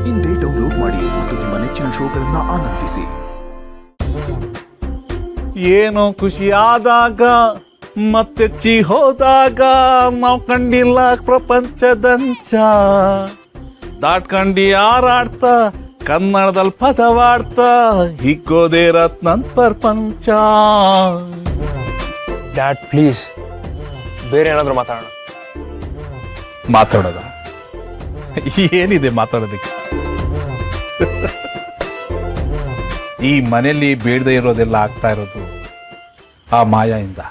ಇಂದೇ ಡೌನ್ಲೋಡ್ ಮಾಡಿ ಮತ್ತು ನಿಮ್ಮ ನೆಚ್ಚಿನ ಶೋಗಳನ್ನ ಆನಂದಿಸಿ. ಏನೋ ಖುಷಿಯಾದಾಗ ಮತ್ತೆಚ್ಚಿ ಹೋದಾಗ ನಾವು ಕಂಡಿಲ್ಲ ಪ್ರಪಂಚದಂಚ ದಾಟ್ಕಂಡಿ ಹಾರಾಡ್ತಾ ಕನ್ನಡದಲ್ಲಿ ಪದವಾಡ್ತಾ ಹಿಕ್ಕೋದೇ ರತ್ನನ್ ಪ್ರಪಂಚ. ಡ್ಯಾಡ್ ಪ್ಲೀಸ್ ಬೇರೆ ಏನಾದರೂ ಮಾತಾಡೋದ ಏನಿದೆ ಮಾತಾಡೋದಕ್ಕೆ? ಈ ಮನೆಯಲ್ಲಿ ಬೇಡದೆ ಇರೋದೆಲ್ಲ ಆಗ್ತಾ ಇರೋದು ಆ ಮಾಯಿಂದ.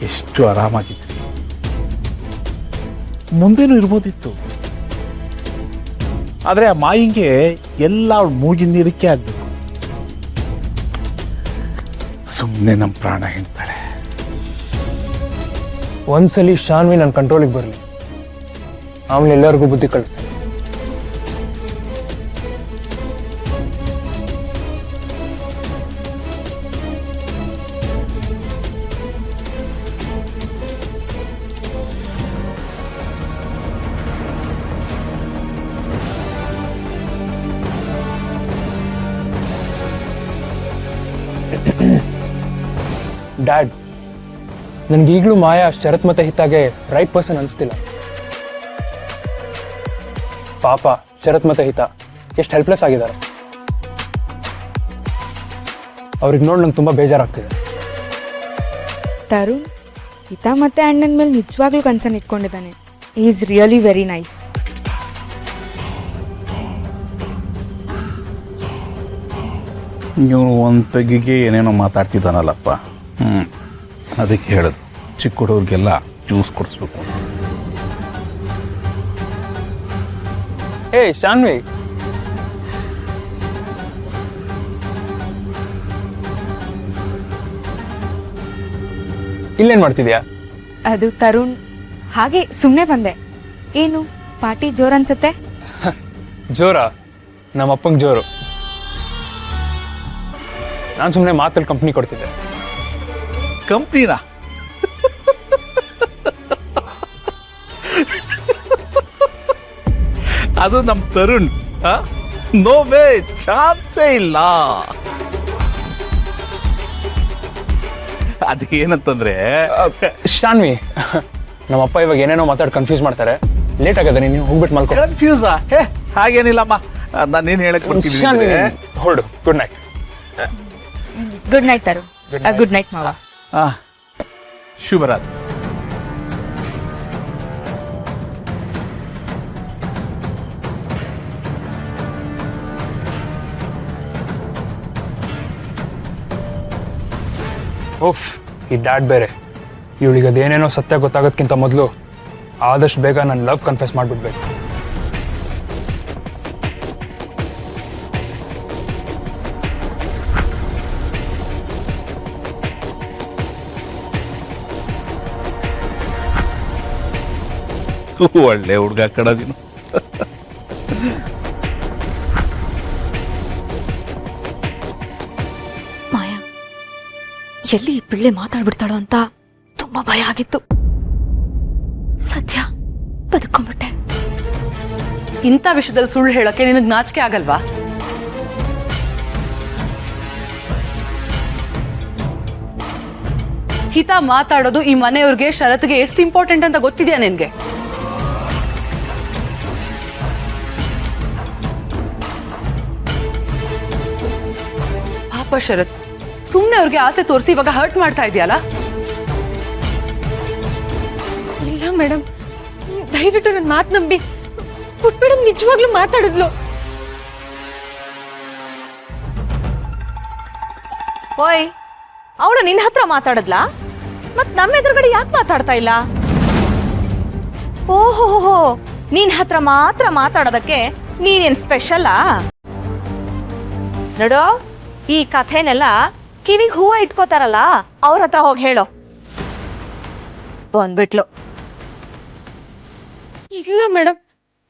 ಎಷ್ಟು ಆರಾಮಾಗಿದ್ವಿ, ಮುಂದೇನು ಇರ್ಬೋದಿತ್ತು. ಆದರೆ ಆ ಮಾಯಿಂಗೆ ಎಲ್ಲ ಅವಳು ಮೂಗಿನ ನೀರಕ್ಕೆ ಆಗ್ಬೇಕು. ಸುಮ್ಮನೆ ನಮ್ಮ ಪ್ರಾಣ ಹಿಂಡ್ತಾಳೆ. ಒಂದ್ಸಲಿ ಶಾನ್ವಿ ನನ್ನ ಕಂಟ್ರೋಲಿಗೆ ಬರಲಿ, ಆಮೇಲೆ ಎಲ್ಲರಿಗೂ ಬುದ್ಧಿ ಕಳಿಸ್ತೀನಿ. ಡ್ಯಾಡ್, ನನಗೀಗಲೂ ಮಾಯಾ ಶರತ್ ಮತ್ತೆ ಹಿತಾಗೆ ರೈಟ್ ಪರ್ಸನ್ ಅನಿಸ್ತಿಲ್ಲ. ಪಾಪ ಶರತ್ ಮತ್ತೆ ಹಿತ ಎಷ್ಟು ಹೆಲ್ಪ್ಲೆಸ್ ಆಗಿದ್ದಾರೆ. ಅವ್ರಿಗೆ ನೋಡಿ ನಂಗೆ ತುಂಬ ಬೇಜಾರಾಗ್ತಿದೆ. ತರುಣ್ ಹಿತ ಮತ್ತೆ ಅಣ್ಣನ ಮೇಲೆ ನಿಜವಾಗ್ಲೂ ಕನ್ಸರ್ನ್ ಇಟ್ಕೊಂಡಿದ್ದಾನೆ. Is really very nice. ಇವನು ಒಂದು ಪೆಗ್ಗಿಗೆ ಏನೇನೋ ಮಾತಾಡ್ತಿದ್ದಾನಲ್ಲಪ್ಪ. ಅದಕ್ಕೆ ಹೇಳೋದು ಚಿಕ್ಕ ಹುಡುಗರಿಗೆಲ್ಲ ಜ್ಯೂಸ್ ಕೊಡಿಸ್ಬೇಕು. ಏ ಶಾನ್ವಿ, ಇಲ್ಲೇನು ಮಾಡ್ತಿದ್ಯಾ? ಅದು ತರುಣ್, ಹಾಗೆ ಸುಮ್ಮನೆ ಬಂದೆ. ಏನು ಪಾರ್ಟಿ ಜೋರ್ ಅನ್ಸುತ್ತೆ? ಜೋರ? ನಮ್ಮ ಅಪ್ಪಂಗೆ ಜೋರು. ನಾನು ಸುಮ್ಮನೆ ಮಾತಲ್ಲಿ ಕಂಪ್ನಿ ಕೊಡ್ತಿದ್ದೆ. ಕಂಪ್ನಿನ ಅದು ನಮ್ಮ ತರುಣ್. ನೋ ವೇ, ಚಾನ್ಸೇ ಇಲ್ಲ. ಅದೇನಂತಂದ್ರೆ ಶಾನ್ವಿ, ನಮ್ಮಪ್ಪ ಇವಾಗ ಏನೇನೋ ಮಾತಾಡಿ ಕನ್ಫ್ಯೂಸ್ ಮಾಡ್ತಾರೆ. ಲೇಟ್ ಆಗದೆ, ನೀನು ಹೋಗ್ಬಿಟ್ಟು ಮಲ್ಕೊ. ಕನ್ಫ್ಯೂಸಾ? ಹಾಗೇನಿಲ್ಲಮ್ಮ, ನಾನೇನು ಹೇಳಕ್ ಬರ್ತೀನಿ. ಹೊರಡು. Good night. Good night Tarun. Good night ಮಾವ. ಶುಭರಾತ್ರಿ. ಓಫ್, ಈ ಡ್ಯಾಡ್ ಬೇರೆ. ಇವಳಿಗೆ ಅದೇನೇನೋ ಸತ್ಯ ಗೊತ್ತಾಗೋದ್ಕಿಂತ ಮೊದಲು ಆದಷ್ಟು ಬೇಗ ನನ್ನ ಲವ್ ಕನ್ಫೆಸ್ ಮಾಡಿಬಿಡ್ಬೇಕು. ಒಳ್ಳೆ ಹುಡುಗ ಕಡದಿನು. ಮಾಯಾ, ಎಲ್ಲಿ ಈ ಪಿಳ್ಳೆ ಮಾತಾಡ್ಬಿಡ್ತಾಳೋ ಅಂತ ತುಂಬಾ ಭಯ ಆಗಿತ್ತು. ಸದ್ಯ ಬದುಕೊಂಡ್ಬಿಟ್ಟೆ. ಇಂಥ ವಿಷಯದಲ್ಲಿ ಸುಳ್ಳು ಹೇಳೋಕೆ ನಿನಗೆ ನಾಚಿಕೆ ಆಗಲ್ವಾ? ಹಿತ ಮಾತಾಡೋದು ಈ ಮನೆಯವ್ರಿಗೆ ಶರತ್ಗೆ ಎಷ್ಟು ಇಂಪಾರ್ಟೆಂಟ್ ಅಂತ ಗೊತ್ತಿದೆಯಾ ನಿನ್ಗೆ? ಪಾಪ ಶರತ್, ಸುಮ್ಮನೆ ಅವ್ರಿಗೆ ಆಸೆ ತೋರಿಸಿ ಇವಾಗ ಹರ್ಟ್ ಮಾಡ್ತಾ ಇದೆಯಲ್ಲ. ಇಲ್ಲ ಮೇಡಮ್, ದಯವಿಟ್ಟು ನನ್ನ ಮಾತು ನಂಬಿ. ಪುಟ್ ಮೇಡಮ್ ನಿಜವಾಗ್ಲೂ ಮಾತಾಡಿದ್ಲು. ಓಯ್, ಅವಳು ನಿನ್ನ ಹತ್ರ ಮಾತಾಡದ್ಲಾ? ಮತ್ ನಮ್ಮ ಎದುರುಗಡೆ ಯಾಕೆ ಮಾತಾಡ್ತಾ ಇಲ್ಲ? ಓಹೋ, ನಿನ್ ಹತ್ರ ಮಾತ್ರ ಮಾತಾಡೋದಕ್ಕೆ ನೀನೇನ್ ಸ್ಪೆಷಲ್ಲಾ? ನೋಡೋ, ಈ ಕಥೆನೆಲ್ಲ ಕಿವಿಗೆ ಹೂವ ಇಟ್ಕೋತಾರಲ್ಲ, ಅವ್ರ ಹತ್ರ ಹೋಗಿ ಹೇಳೋ. ಬಂದ್ಬಿಟ್ಲು. ಇಲ್ಲ ಮೇಡಮ್,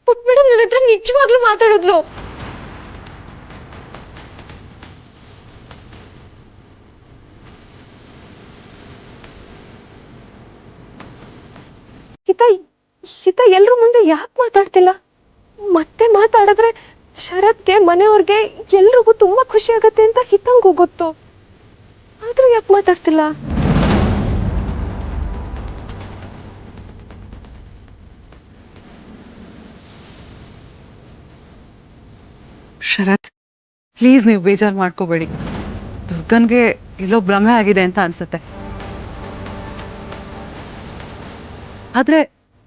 ಪುಟ್ ಮೇಡಮ್ ನನ್ನ ಹತ್ರ ನಿಜವಾಗ್ಲೂ ಮಾತಾಡಿದ್ಲು. ಹಿತ ಎಲ್ರ ಮುಂದೆ ಯಾಕೆ ಮಾತಾಡ್ತಿಲ್ಲ? ಮತ್ತೆ ಮಾತಾಡಿದ್ರೆ ಶರತ್ಗೆ ಮನೆಯವ್ರಿಗೆ ಎಲ್ರಿಗೂ ತುಂಬಾ ಖುಷಿ ಆಗತ್ತೆ ಅಂತ ಹಿತಂಗೂ ಗೊತ್ತು. ಆದ್ರೂ ಯಾಕೆ ಮಾತಾಡ್ತಿಲ್ಲ? ಶರತ್, ಪ್ಲೀಸ್ ನೀವು ಬೇಜಾರು ಮಾಡ್ಕೋಬೇಡಿ. ದುರ್ಗನ್ಗೆ ಎಲ್ಲೋ ಭ್ರಮೆ ಆಗಿದೆ ಅಂತ ಅನ್ಸುತ್ತೆ. ಆದ್ರೆ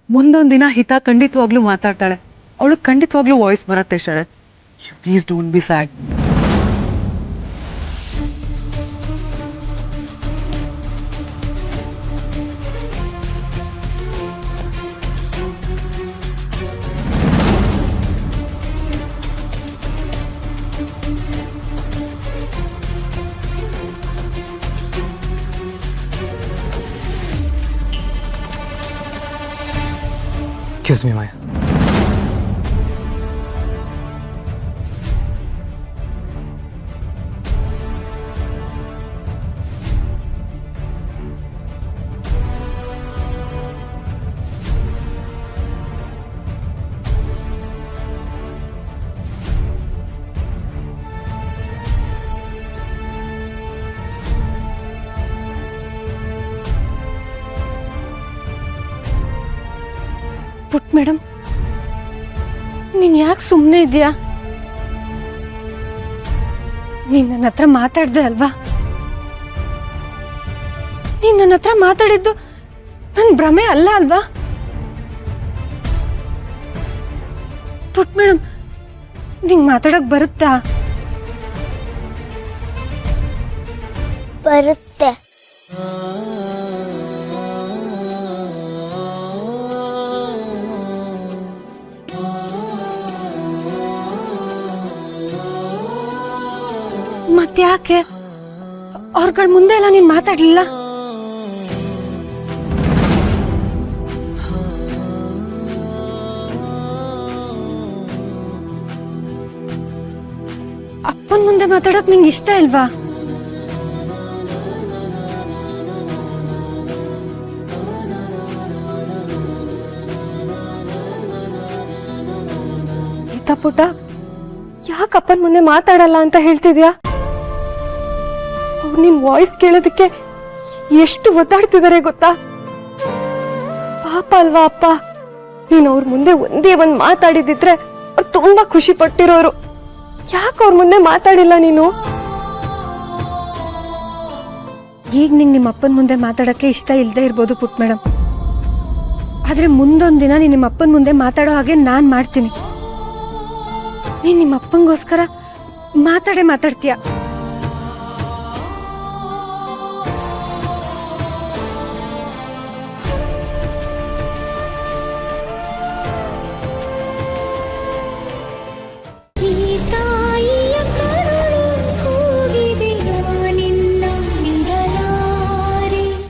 ಮುಂದೊಂದು ದಿನ ಹಿತ ಖಂಡಿತವಾಗ್ಲೂ ಮಾತಾಡ್ತಾಳೆ. ಅವಳಿಗೆ ಖಂಡಿತವಾಗ್ಲೂ ವಾಯ್ಸ್ ಬರುತ್ತೆ. Sharath, please don't be sad. Excuse me Maya. Put madam, ನೀನ್ ಯಾಕೆ ಸುಮ್ಮನೆ ಇದೆಯಾ? ನೀನ್ ನನ್ನ ಹತ್ರ ಮಾತಾಡ್ದೆ ಅಲ್ವಾ? ನೀನ್ ನನ್ನ ಹತ್ರ ಮಾತಾಡಿದ್ದು ನನ್ ಭ್ರಮೆ ಅಲ್ಲ ಅಲ್ವಾ? ಪುಟ್ ಮೇಡಮ್, ನಿಂಗ್ ಮಾತಾಡಕ್ ಬರುತ್ತಾ? ಬರುತ್ತೆ. ಮತ್ತ್ಯಾಕೆ ಅವ್ರಗಳ ಮುಂದೆ ಎಲ್ಲ ನೀನ್ ಮಾತಾಡ್ಲಿಲ್ಲ? ಅಪ್ಪನ್ ಮುಂದೆ ಮಾತಾಡಕ್ ನಿಂಗೆ ಇಷ್ಟ ಇಲ್ವಾ? ಪುಟ, ಯಾಕೆ ಅಪ್ಪನ ಮುಂದೆ ಮಾತಾಡಲ್ಲ ಅಂತ ಹೇಳ್ತಿದ್ಯಾ? ಅವ್ರು ನಿನ್ ವಾಯ್ಸ್ ಕೇಳೋದಕ್ಕೆ ಎಷ್ಟು ಒದ್ದಾಡ್ತಿದಾರೆ ಗೊತ್ತಾ? ಪಾಪ ಅಲ್ವಾ ಅಪ್ಪ. ನೀನ್ ಅವ್ರ ಮುಂದೆ ಒಂದೇ ಒಂದ್ ಮಾತಾಡಿದಿದ್ರೆ ಅವ್ರು ತುಂಬಾ ಖುಷಿ ಪಟ್ಟಿರೋರು. ಯಾಕೆ ಅವ್ರ ಮುಂದೆ ಮಾತಾಡಿಲ್ಲ ನೀನು? ಈಗ ನಿಂಗೆ ನಿಮ್ಮ ಅಪ್ಪನ ಮುಂದೆ ಮಾತಾಡಕ್ಕೆ ಇಷ್ಟ ಇಲ್ಲದೆ ಇರ್ಬೋದು ಪುಟ್ ಮೇಡಮ್, ಆದ್ರೆ ಮುಂದೊಂದ್ ದಿನ ನೀನ್ ನಿಮ್ಮ ಅಪ್ಪನ ಮುಂದೆ ಮಾತಾಡೋ ಹಾಗೆ ನಾನ್ ಮಾಡ್ತೀನಿ. ನೀನ್ ನಿಮ್ಮ ಅಪ್ಪಂಗೋಸ್ಕರ ಮಾತಾಡ್ತೀಯ.